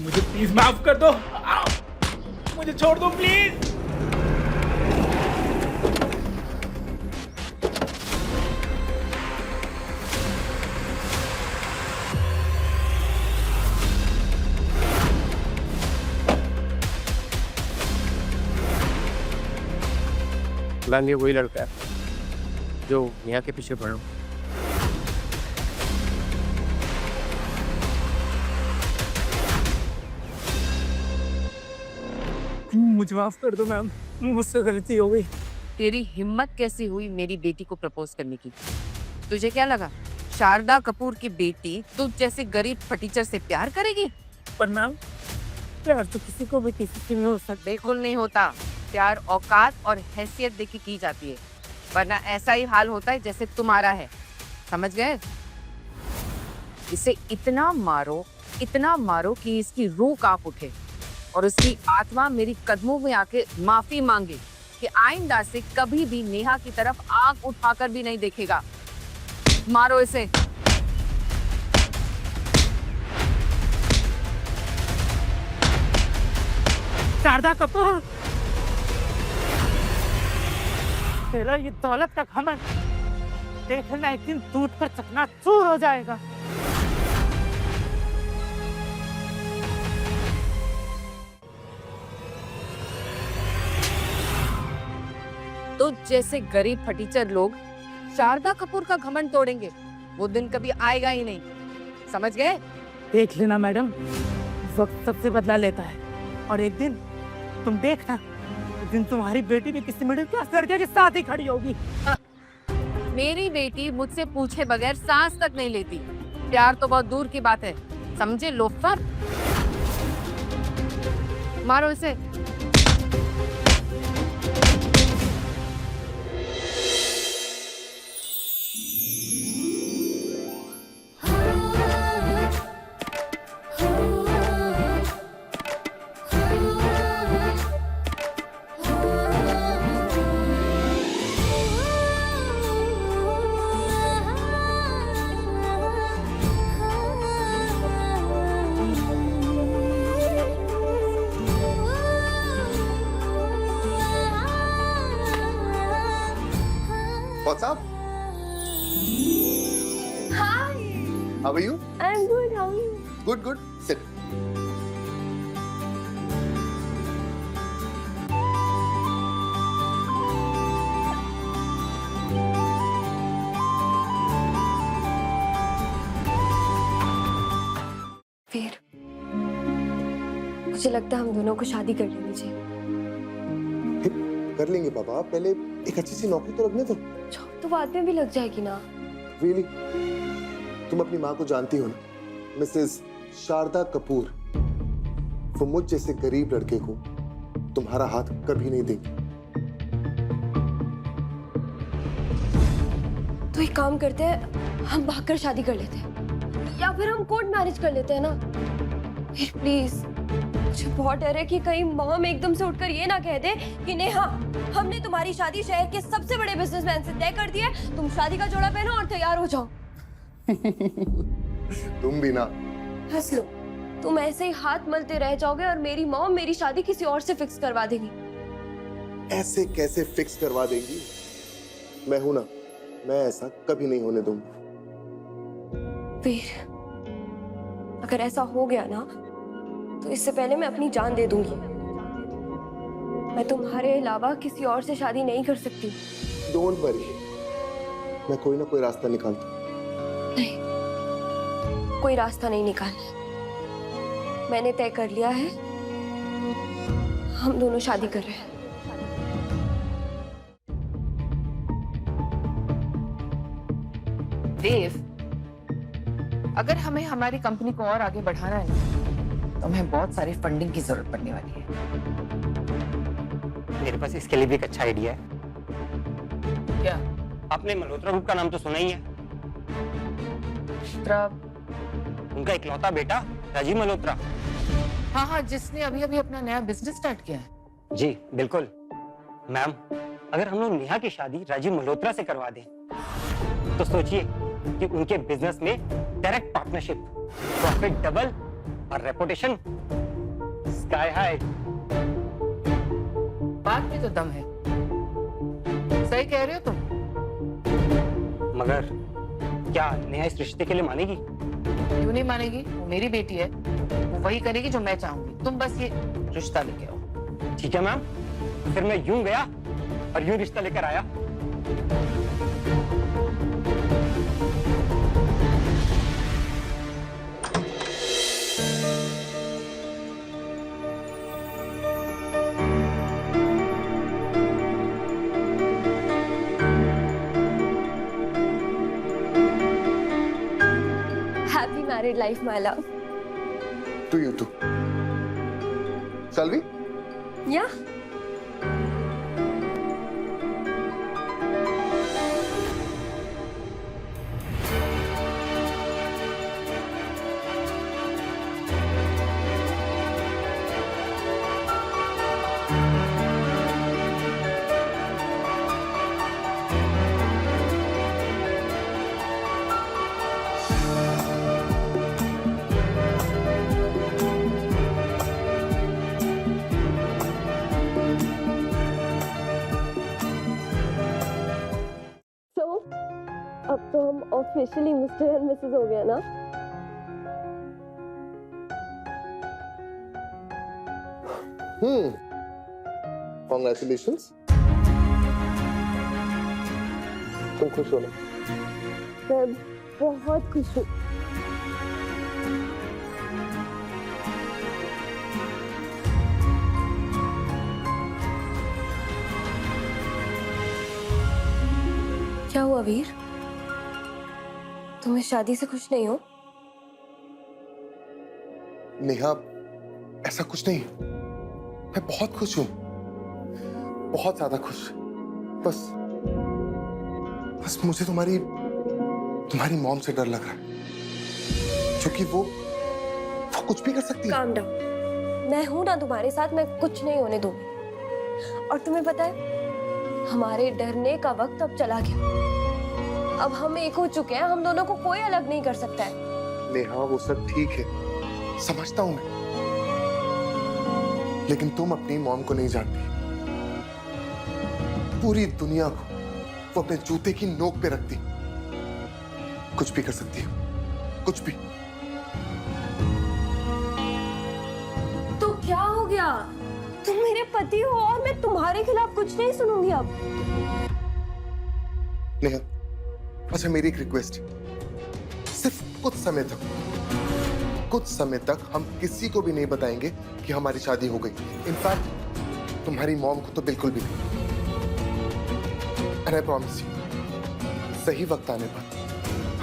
मुझे प्लीज माफ कर दो। मुझे छोड़ दो प्लीज। ये वही लड़का है जो नेहा के पीछे पड़ा। मुझे माफ कर दो मैम, मुझसे गलती हो गई। तेरी हिम्मत कैसी हुई मेरी बेटी को प्रपोज करने की? तुझे क्या लगा शारदा कपूर की बेटी तुझ जैसे गरीब फटीचर से प्यार करेगी? पर मैम, प्यार तो किसी को भी किसी से नहीं हो सकता। बिल्कुल नहीं होता। प्यार औकात और हैसियत देख के की जाती है, वरना ऐसा ही हाल होता है जैसे तुम्हारा है। समझ गए? इसे इतना मारो कि इसकी रूह कांप उठे और उसकी आत्मा मेरी कदमों में आके माफी मांगे कि आइंदा से कभी भी नेहा की तरफ आंख उठाकर भी नहीं देखेगा। मारो इसे। शारदा कपूर, तेरा ये दौलत का घमंड देखना एक दिन टूट कर चकनाचूर हो जाएगा। तो जैसे गरीब फटीचर लोग शारदा कपूर का घमंड तोड़ेंगे, वो दिन कभी आएगा ही नहीं। समझ गए? देख लेना मैडम, वक्त सबसे बदला लेता है और एक दिन तुम देखना, एक दिन तुम्हारी बेटी भी किसी मिडिल क्लास लड़के के साथ ही खड़ी होगी। मेरी बेटी मुझसे पूछे बगैर सांस तक नहीं लेती। प्यार तो बहुत दूर की बात है, समझे लोफर? मारो इसे। What's up? Hi. How are you? I'm good. How are you? Good, good. Sit. फिर मुझे लगता है हम दोनों को शादी कर लेनी चाहिए। कर लेंगे पापा, पहले एक अच्छी सी नौकरी तो लगने दो। जॉब तो बाद में भी लग जाएगी ना। Really? तुम अपनी माँ को जानती हो ना, मिसेस शारदा कपूर। वो मुझ जैसे गरीब लड़के को तुम्हारा हाथ कभी नहीं देंगी। तो एक काम करते हैं, हम भागकर शादी कर लेते हैं या फिर हम कोर्ट मैरिज कर लेते हैं ना। फिर प्लीज, मुझे बहुत डर है कि कहीं मॉम एकदम से उठकर ये ना कह दे कि नेहा, हमने तुम्हारी शादी शहर के सबसे बड़े बिजनेसमैन से तय कर दी है, तुम शादी का जोड़ा पहनो और तैयार हो जाओ। तुम भी ना। हंस लो, तुम ऐसे ही हाथ मलते रह जाओगे और मेरी मॉम मेरी शादी किसी और से फिक्स करवा देगी। ऐसे कैसे फिक्स करवा देंगी? मैं हूं ना, मैं ऐसा कभी नहीं होने दूंगा। फिर अगर ऐसा हो गया ना, तो इससे पहले मैं अपनी जान दे दूंगी। मैं तुम्हारे अलावा किसी और से शादी नहीं कर सकती। डोंट वरी, मैं कोई ना कोई रास्ता निकालता हूं। नहीं, कोई रास्ता नहीं निकालना। मैंने तय कर लिया है, हम दोनों शादी कर रहे हैं। देव, अगर हमें हमारी कंपनी को और आगे बढ़ाना है ना, तो हमें बहुत सारी फंडिंग की जरूरत पड़ने वाली है। मेरे पास इसके लिए भी एक अच्छा आइडिया है। क्या? आपने मल्होत्रा ग्रुप का नाम तो सुना ही है। उनका इकलौता बेटा राजीव मल्होत्रा। हाँ हाँ, जिसने अभी अभी अपना नया बिजनेस स्टार्ट किया है। जी बिल्कुल मैम, अगर हम लोग नेहा की शादी राजीव मल्होत्रा से करवा दें, तो सोचिए कि उनके बिजनेस में डायरेक्ट पार्टनरशिप, प्रॉफिट डबल और रेपुटेशन स्काई हाई। बात में तो दम है, सही कह रहे हो तुम। मगर क्या नेहा इस रिश्ते के लिए मानेगी? क्यों नहीं मानेगी? वो मेरी बेटी है, वो वही करेगी जो मैं चाहूंगी। तुम बस ये रिश्ता लेके आओ। ठीक है मैम, फिर मैं यूं गया और यूं रिश्ता लेकर आया। Happy married life, my love. To you too. Shall we? Yeah. So, अब तो हम ऑफिशियली मिस्टर एंड मिसेस हो गए ना? Congratulations. तुम खुश हो ना? मैं बहुत खुश हूँ। क्या हुआ वीर? तुम इस शादी से खुश नहीं हो? नेहा, ऐसा कुछ नहीं। मैं बहुत खुश हूं, बहुत ज्यादा खुश। बस मुझे तुम्हारी मॉम से डर लग रहा है, क्योंकि वो कुछ भी कर सकती है। Calm down. मैं हूं ना तुम्हारे साथ, मैं कुछ नहीं होने दूंगी। और तुम्हें पता है, हमारे डरने का वक्त अब चला गया। अब हम एक हो चुके हैं, हम दोनों को कोई अलग नहीं कर सकता है। नेहा, वो सब ठीक है, समझता हूं मैं, लेकिन तुम अपनी मॉम को नहीं जानती। पूरी दुनिया को वो अपने जूते की नोक पे रखती। कुछ भी कर सकती है, कुछ भी। तो क्या हो गया? तुम मेरे पति हो और मैं तुम्हारे खिलाफ कुछ नहीं सुनूंगी अब। नेहा, अच्छा मेरी एक रिक्वेस्ट है, सिर्फ कुछ समय तक हम किसी को भी नहीं बताएंगे कि हमारी शादी हो गई। इनफैक्ट तुम्हारी मॉम को तो बिल्कुल भी नहीं। एंड आई प्रॉमिस यू, सही वक्त आने पर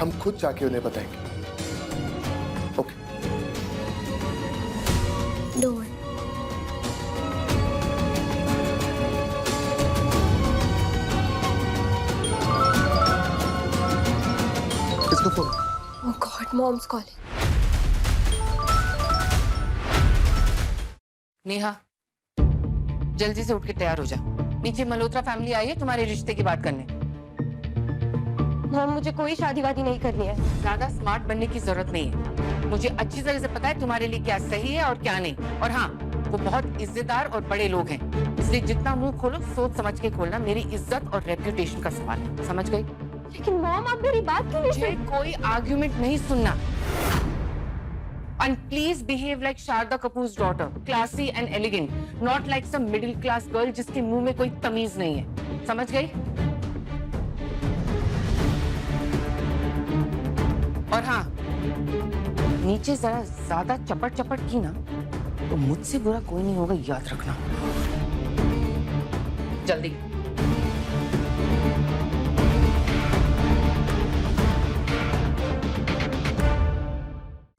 हम खुद जाके उन्हें बताएंगे। ओके? Don't worry. इसको phone. Oh God, Mom's calling. Neha, जल्दी से उठ के तैयार हो जा। नीचे मल्होत्रा फैमिली आई है तुम्हारे रिश्ते की बात करने। मॉम, मुझे कोई शादी वादी नहीं करनी है। ज्यादा स्मार्ट बनने की जरूरत नहीं है। मुझे अच्छी तरह से पता है तुम्हारे लिए क्या सही है और क्या नहीं। और हाँ, वो बहुत इज्जतदार और बड़े लोग हैं, इसलिए जितना मुंह खोलो सोच समझ के खोलना। मेरी इज्जत और रेप्यूटेशन का सवाल है, समझ गई? लेकिन मॉम, आप मेरी बात क्यों नहीं मुझे सुन? कोई आर्ग्यूमेंट नहीं सुनना। And please behave like Sharda Kapoor's daughter, classy and elegant, not like some middle class girl जिसके मुंह में कोई तमीज नहीं है, समझ गई? और हाँ, नीचे जरा ज्यादा चपट की ना तो मुझसे बुरा कोई नहीं होगा, याद रखना। जल्दी।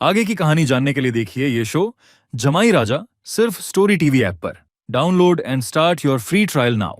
आगे की कहानी जानने के लिए देखिए ये शो जमाई राजा सिर्फ स्टोरी टीवी ऐप पर। Download and start your free trial now.